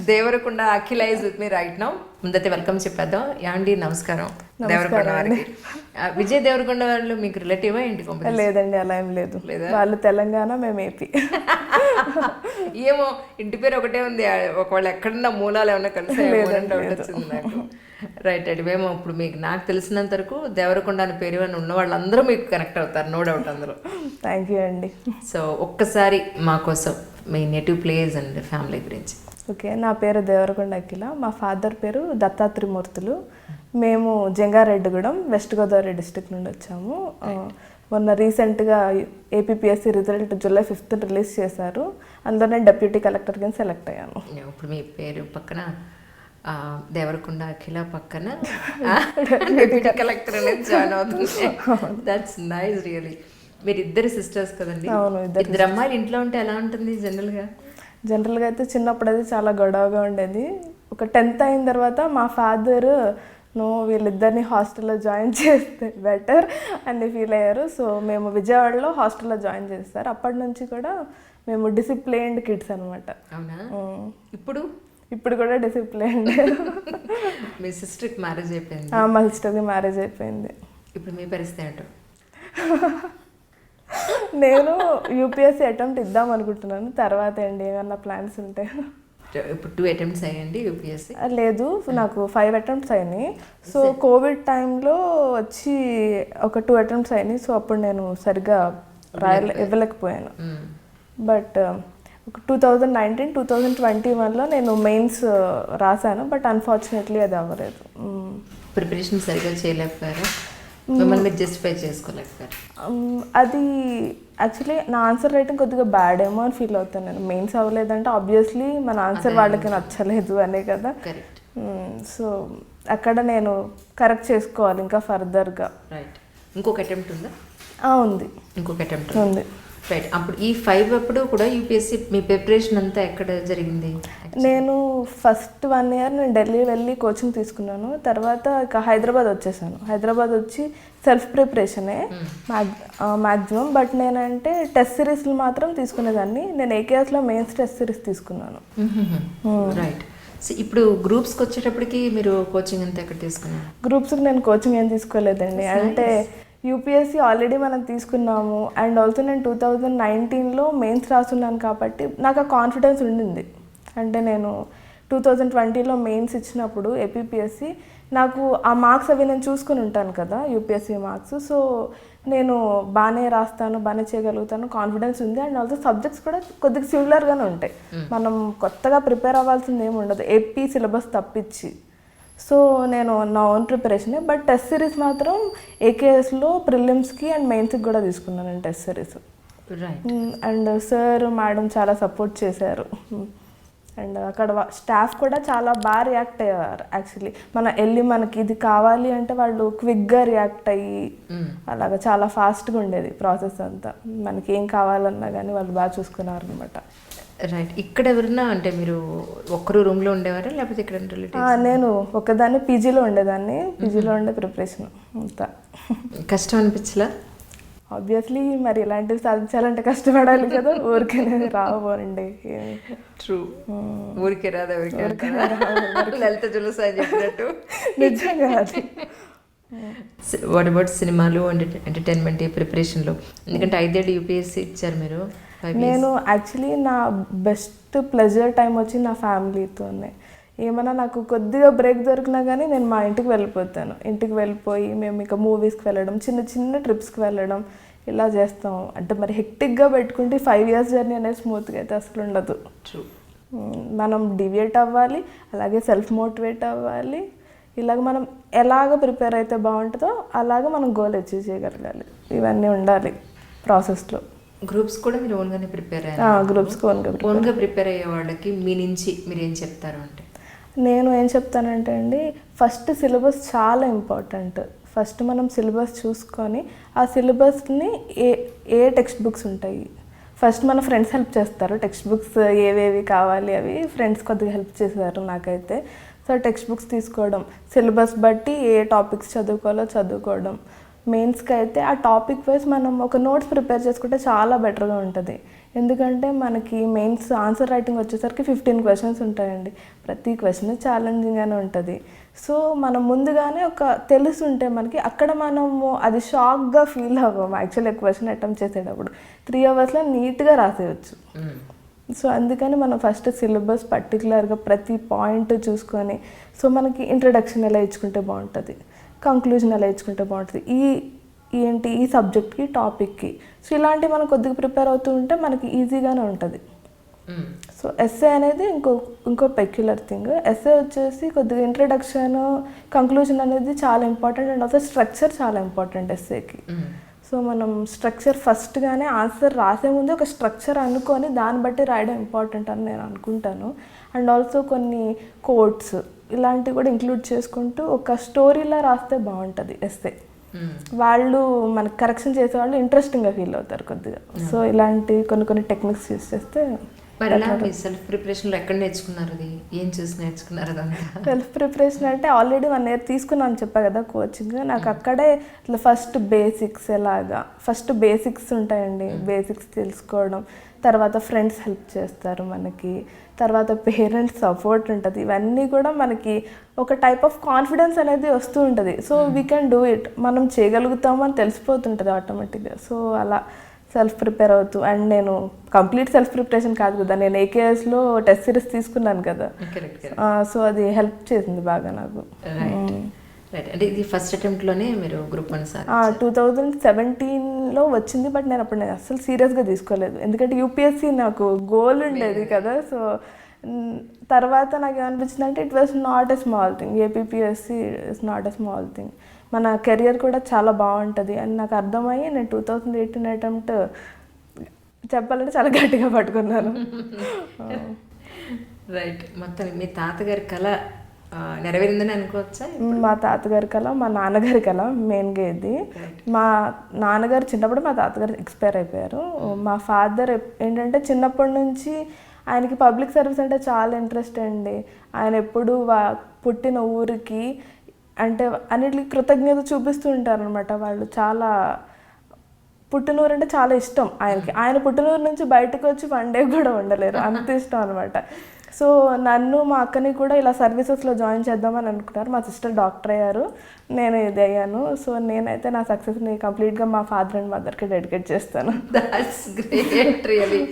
Devarakonda Akhila is with me right now. ముందైతే welcome చెప్పేద్దాం. యాండి నమస్కారం. దేవరకొండ వారికి విజయ్ దేవరకొండ వాళ్ళు మీకు రిలేటివా ఏంటి? లేదండి, అలా ఏం లేదు. వాళ్ళు తెలంగాణ, మేము ఏపీ. ఏమో ఇంటి పేరు ఒకటే ఉంది, ఒకవేళ ఎక్కడన్నా మూలాలు ఏమన్నా కలిసి డౌట్ వచ్చింది నాకు. రైట్ అండి. మేము ఇప్పుడు మీకు నాకు తెలిసినంత వరకు దేవరకొండ అని పేరు అని ఉన్న వాళ్ళందరూ మీకు కనెక్ట్ అవుతారు, నో డౌట్ అందరూ. థ్యాంక్ యూ అండి. సో ఒక్కసారి మా కోసం మీ నేటివ్ ప్లేస్ అండ్ ఫ్యామిలీ గురించి. ఓకే, నా పేరు దేవరకొండ అఖిల. మా ఫాదర్ పేరు దత్తాత్రిమూర్తులు. మేము జంగారెడ్డిగూడెం, వెస్ట్ గోదావరి డిస్ట్రిక్ట్ నుండి వచ్చాము. మొన్న రీసెంట్గా APPSC result July 5th release చేశారు. అందులోనే డెప్యూటీ కలెక్టర్ కింద సెలెక్ట్ అయ్యాను. ఇప్పుడు మీ పేరు పక్కన దేవరకొండ అఖిల పక్కన డెప్యూటీ కలెక్టర్ అనేది జాయిన్ అవుతుంది. That's nice really. మీరు ఇద్దరు సిస్టర్స్ కదండి? అవును, ఇద్దరు అమ్మాయిలు ఇంట్లో ఉంటే ఎలా ఉంటుంది జనరల్గా అయితే చిన్నప్పుడు అయితే చాలా గొడవగా ఉండేది. ఒక 10th అయిన తర్వాత మా ఫాదర్ వీళ్ళిద్దరిని హాస్టల్లో జాయిన్ చేస్తే బెటర్ అని ఫీల్ అయ్యారు. సో మేము విజయవాడలో హాస్టల్లో జాయిన్ చేస్తారు. అప్పటి నుంచి కూడా మేము డిసిప్లైన్డ్ కిడ్స్ అనమాట. అవునా? ఇప్పుడు కూడా డిసిప్లైన్డ్. మీ సిస్టర్కి మ్యారేజ్ అయిపోయింది? మా సిస్టర్కి మ్యారేజ్ అయిపోయింది. ఇప్పుడు మీ పరిస్థితి ఏంటో? నేను యూపీఎస్సీ అటెంప్ట్ ఇద్దాం అనుకుంటున్నాను. తర్వాత అండి ఏమన్నా ప్లాన్స్ ఉంటాయి. ఇప్పుడు 2 attempts అయ్యండి యూపీఎస్సీ? లేదు, నాకు 5 attempts అయినాయి. సో కోవిడ్ టైంలో వచ్చి ఒక 2 attempts అయినాయి. సో అప్పుడు నేను సరిగ్గా ఇవ్వలేకపోయాను. బట్ ఒక 2019-2021లో నేను మెయిన్స్ రాశాను. బట్ అన్ఫార్చునేట్లీ అది అవ్వలేదు. ప్రిపరేషన్ సరిగ్గా చేయలేకపోయారు, మిమ్మల్ని మీరు జస్టిఫై చేసుకోలేకపోయారు? అది యాక్చువల్లీ నా ఆన్సర్ రైటింగ్ కొద్దిగా బ్యాడ్ ఏమో అని ఫీల్ అవుతాను నేను. మెయిన్స్ అవ్వలేదంటే ఆబ్వియస్లీ మన ఆన్సర్ వాళ్ళకి నచ్చలేదు అనే కదా. సో అక్కడ నేను కరెక్ట్ చేసుకోవాలి ఇంకా ఫర్దర్గా. రైట్. ఇంకొక అటెంప్ట్ ఉందా? ఉంది, ఇంకొక అటెంప్ట్ ఉంది. రైట్. అప్పుడు ఈ 5 అప్పుడు కూడా యూపీఎస్సీ మీ ప్రిపరేషన్ అంతా ఎక్కడ జరిగింది? నేను ఫస్ట్ 1 year నేను ఢిల్లీ వెళ్ళి కోచింగ్ తీసుకున్నాను. తర్వాత ఇక హైదరాబాద్ వచ్చేసాను. హైదరాబాద్ వచ్చి సెల్ఫ్ ప్రిపరేషనే మ్యాక్సిమం. బట్ నేనంటే టెస్ట్ సిరీస్లు మాత్రం తీసుకునేదాన్ని. నేను ఏకేఎస్లో మెయిన్స్ టెస్ట్ సిరీస్ తీసుకున్నాను. రైట్. సో ఇప్పుడు గ్రూప్స్కి వచ్చేటప్పటికి మీరు కోచింగ్ అంతా ఎక్కడ తీసుకున్నారు? గ్రూప్స్కి నేను కోచింగ్ ఏం తీసుకోలేదండి. అంటే యూపీఎస్సీ ఆల్రెడీ మనం తీసుకున్నాము. అండ్ ఆల్సో నేను 2019లో మెయిన్స్ రాస్తున్నాను కాబట్టి నాకు ఆ కాన్ఫిడెన్స్ ఉండింది. అంటే నేను 2020లో మెయిన్స్ ఇచ్చినప్పుడు ఏపీపీఎస్సీ నాకు ఆ మార్క్స్ అవి నేను చూసుకుని ఉంటాను కదా, యూపీఎస్సీ మార్క్స్. సో నేను బాగానే రాస్తాను, బాగానే చేయగలుగుతాను, కాన్ఫిడెన్స్ ఉంది. అండ్ ఆల్సో సబ్జెక్ట్స్ కూడా కొద్దిగా సిమిలర్గానే ఉంటాయి. మనం కొత్తగా ప్రిపేర్ అవ్వాల్సింది ఏమి ఉండదు, ఏపీ సిలబస్ తప్పించి. సో నేను నా ఓన్ ప్రిపరేషనే. బట్ టెస్ట్ సిరీస్ మాత్రం ఏకేఎస్లో ప్రిలిమ్స్కి అండ్ మెయిన్స్కి కూడా తీసుకున్నాను నేను test series. And sir madam చాలా సపోర్ట్ చేశారు. అండ్ అక్కడ స్టాఫ్ కూడా చాలా బాగా రియాక్ట్ అయ్యారు. యాక్చువల్లీ మనకి ఇది కావాలి అంటే వాళ్ళు క్విక్గా రియాక్ట్ అయ్యి అలాగా చాలా ఫాస్ట్గా ఉండేది ప్రాసెస్ అంతా. మనకి ఏం కావాలన్నా కానీ వాళ్ళు బాగా చూసుకున్నారు అనమాట. రైట్. ఇక్కడ ఎవరన్నా అంటే మీరు ఒక్కరు రూమ్లో ఉండేవారా లేకపోతే ఇక్కడ? నేను ఒకదాన్ని పీజీలో ఉండేదాన్ని. పీజీలో ఉండే ప్రిపరేషన్ అంతా. కష్టం అనిపించలా? ఆబ్వియస్లీ మరి ఇలాంటివి సాధించాలంటే కష్టపడాలి కదా, ఊరికే రావండి. ట్రూ, ఊరికే రాదా? లలిత జులుస అని చెప్పినట్టు నిజంగా అది. వాట్ అబౌట్ సినిమాలు అండ్ ఎంటర్టైన్మెంట్ ప్రిపరేషన్లో? ఎందుకంటే 5 ఏళ్ళు యూపీఎస్సీ ఇచ్చారు మీరు. నేను యాక్చువల్లీ నా బెస్ట్ ప్లెజర్ టైం వచ్చి నా ఫ్యామిలీతోనే. ఏమన్నా నాకు కొద్దిగా బ్రేక్ దొరికినా కానీ నేను మా ఇంటికి వెళ్ళిపోతాను. ఇంటికి వెళ్ళిపోయి మేము ఇక మూవీస్కి వెళ్ళడం, చిన్న చిన్న ట్రిప్స్కి వెళ్ళడం ఇలా చేస్తాం. అంటే మరి హెక్టిక్గా పెట్టుకుంటే 5 years జర్నీ అనేది స్మూత్గా అయితే అసలు ఉండదు. మనం డివియేట్ అవ్వాలి, అలాగే సెల్ఫ్ మోటివేట్ అవ్వాలి. ఇలాగ మనం ఎలాగ ప్రిపేర్ అయితే బాగుంటుందో అలాగ మనం గోల్ అచీవ్ చేయగలగాలి. ఇవన్నీ ఉండాలి ప్రాసెస్లో. గ్రూప్స్ కూడా మీరు ఓన్గానే ప్రిపేర్ అయ్యారు? గ్రూప్స్కి ఓన్గా ప్రిపేర్ అయ్యే వాళ్ళకి మీ నుంచి మీరు ఏం చెప్తారు అంటే? నేను ఏం చెప్తానంటే అండి, ఫస్ట్ సిలబస్ చాలా ఇంపార్టెంట్. ఫస్ట్ మనం సిలబస్ చూసుకొని ఆ సిలబస్ని ఏ టెక్స్ట్ బుక్స్ ఉంటాయి, ఫస్ట్ మన ఫ్రెండ్స్ హెల్ప్ చేస్తారు. టెక్స్ట్ బుక్స్ ఏవేవి కావాలి అవి ఫ్రెండ్స్ కొద్దిగా హెల్ప్ చేశారు నాకైతే. సో టెక్స్ట్ బుక్స్ తీసుకోవడం, సిలబస్ బట్టి ఏ టాపిక్స్ చదువుకోవాలో చదువుకోవడం. మెయిన్స్కి అయితే ఆ టాపిక్ వైజ్ మనం ఒక నోట్స్ ప్రిపేర్ చేసుకుంటే చాలా బెటర్గా ఉంటుంది. ఎందుకంటే మనకి మెయిన్స్ ఆన్సర్ రైటింగ్ వచ్చేసరికి 15 క్వశ్చన్స్ ఉంటాయండి. ప్రతి క్వశ్చన్ ఛాలెంజింగ్గానే ఉంటుంది. సో మనం ముందుగానే ఒక తెలుసుంటే మనకి అక్కడ మనము అది షాక్గా ఫీల్ అవ్వము. యాక్చువల్లీ క్వశ్చన్ అటెంప్ట్ చేసేటప్పుడు 3 అవర్స్లో నీట్గా రాసేయచ్చు. సో అందుకని మనం ఫస్ట్ సిలబస్ పర్టికులర్గా ప్రతి పాయింట్ చూసుకొని, సో మనకి ఇంట్రడక్షన్ ఎలా ఇచ్చుకుంటే బాగుంటుంది, కంక్లూజన్ ఎలా ఇచ్చుకుంటే బాగుంటుంది, ఈ సబ్జెక్ట్కి టాపిక్కి, సో ఇలాంటివి మనం కొద్దిగా ప్రిపేర్ అవుతూ ఉంటే మనకి ఈజీగానే ఉంటుంది. సో ఎస్ఏ అనేది ఇంకో పెక్యులర్ థింగ్. ఎస్ఏ వచ్చేసి కొద్దిగా ఇంట్రడక్షన్, కంక్లూజన్ అనేది చాలా ఇంపార్టెంట్ అండ్ ఆల్సో స్ట్రక్చర్ చాలా ఇంపార్టెంట్ ఎస్ఏకి. సో మనం స్ట్రక్చర్ ఫస్ట్గానే ఆన్సర్ రాసే ముందు ఒక స్ట్రక్చర్ అనుకొని దాన్ని బట్టి రాయడం ఇంపార్టెంట్ అని నేను అనుకుంటాను. అండ్ ఆల్సో కొన్ని కోట్స్ ఇలాంటివి కూడా ఇంక్లూడ్ చేసుకుంటూ ఒక స్టోరీలా రాస్తే బాగుంటుంది ఎస్ఏ. వాళ్ళు మనకు కరెక్షన్ చేసే వాళ్ళు ఇంట్రెస్టింగ్గా ఫీల్ అవుతారు కొద్దిగా. సో ఇలాంటి కొన్ని టెక్నిక్స్ యూస్ చేస్తే. మరి ఎలా మీ సెల్ఫ్ ప్రిపరేషన్లో ఎక్కడ నేర్చుకున్నారు? అది ఏం చూసి నేర్చుకున్నారు? అదంతా సెల్ఫ్ ప్రిపరేషన్ అంటే ఆల్రెడీ 1 year తీసుకున్నాను చెప్పా కదా కోచింగ్. నాకు అక్కడే ఇట్లా ఫస్ట్ బేసిక్స్ ఉంటాయండి. బేసిక్స్ తెలుసుకోవడం, తర్వాత ఫ్రెండ్స్ హెల్ప్ చేస్తారు మనకి, తర్వాత పేరెంట్స్ సపోర్ట్ ఉంటుంది. ఇవన్నీ కూడా మనకి ఒక టైప్ ఆఫ్ కాన్ఫిడెన్స్ అనేది వస్తూ ఉంటుంది. So we can do it, మనం చేయగలుగుతామని తెలిసిపోతుంటుంది ఆటోమేటిక్గా. సో అలా సెల్ఫ్ ప్రిపేర్ అవుతూ, అండ్ నేను కంప్లీట్ సెల్ఫ్ ప్రిపరేషన్ కాదు కదా, నేను ఏకేఎస్లో టెస్ట్ సిరీస్ తీసుకున్నాను కదా, సో అది హెల్ప్ చేసింది బాగా నాకు. అంటే ఇది ఫస్ట్ అటెంప్ట్లోనే మీరు గ్రూప్ 1 సార్ 2017లో వచ్చింది. బట్ నేను అప్పుడు అసలు సీరియస్గా తీసుకోలేదు, ఎందుకంటే యూపీఎస్సీ నాకు గోల్ ఉండేది కదా. సో తర్వాత నాకు ఏమనిపించింది అంటే it was not a small thing, APSC is not a small thing, మన కెరియర్ కూడా చాలా బాగుంటుంది అని నాకు అర్థమయ్యి నేను 2018 అటెంప్ట్ చెప్పాలంటే చాలా గట్టిగా పట్టుకున్నాను. రైట్. మొత్తం మీ తాతగారి కళ నెరవేరిందని అనుకోవచ్చా? మా తాతగారి కళ, మా నాన్నగారి కళ మెయిన్గా ఇది. మా నాన్నగారు చిన్నప్పుడు మా తాతగారు ఎక్స్పైర్ అయిపోయారు. మా ఫాదర్ ఏంటంటే చిన్నప్పటి నుంచి ఆయనకి పబ్లిక్ సర్వీస్ అంటే చాలా ఇంట్రెస్ట్ అండి. ఆయన ఎప్పుడు పుట్టిన ఊరికి అంటే అన్నిటికీ కృతజ్ఞత చూపిస్తూ ఉంటారు అనమాట. వాళ్ళు చాలా పుట్టినూరు అంటే చాలా ఇష్టం ఆయనకి. ఆయన పుట్టినూరు నుంచి బయటకు వచ్చి 1 day కూడా ఉండలేరు, అంత ఇష్టం అనమాట. సో నన్ను మా అక్కని కూడా ఇలా సర్వీసెస్లో జాయిన్ చేద్దామని అనుకున్నారు. మా సిస్టర్ డాక్టర్ అయ్యారు, నేను ఇది అయ్యాను. సో నేనైతే నా సక్సెస్ని కంప్లీట్గా మా ఫాదర్ అండ్ మదర్కి డెడికేట్ చేస్తాను. That's great really.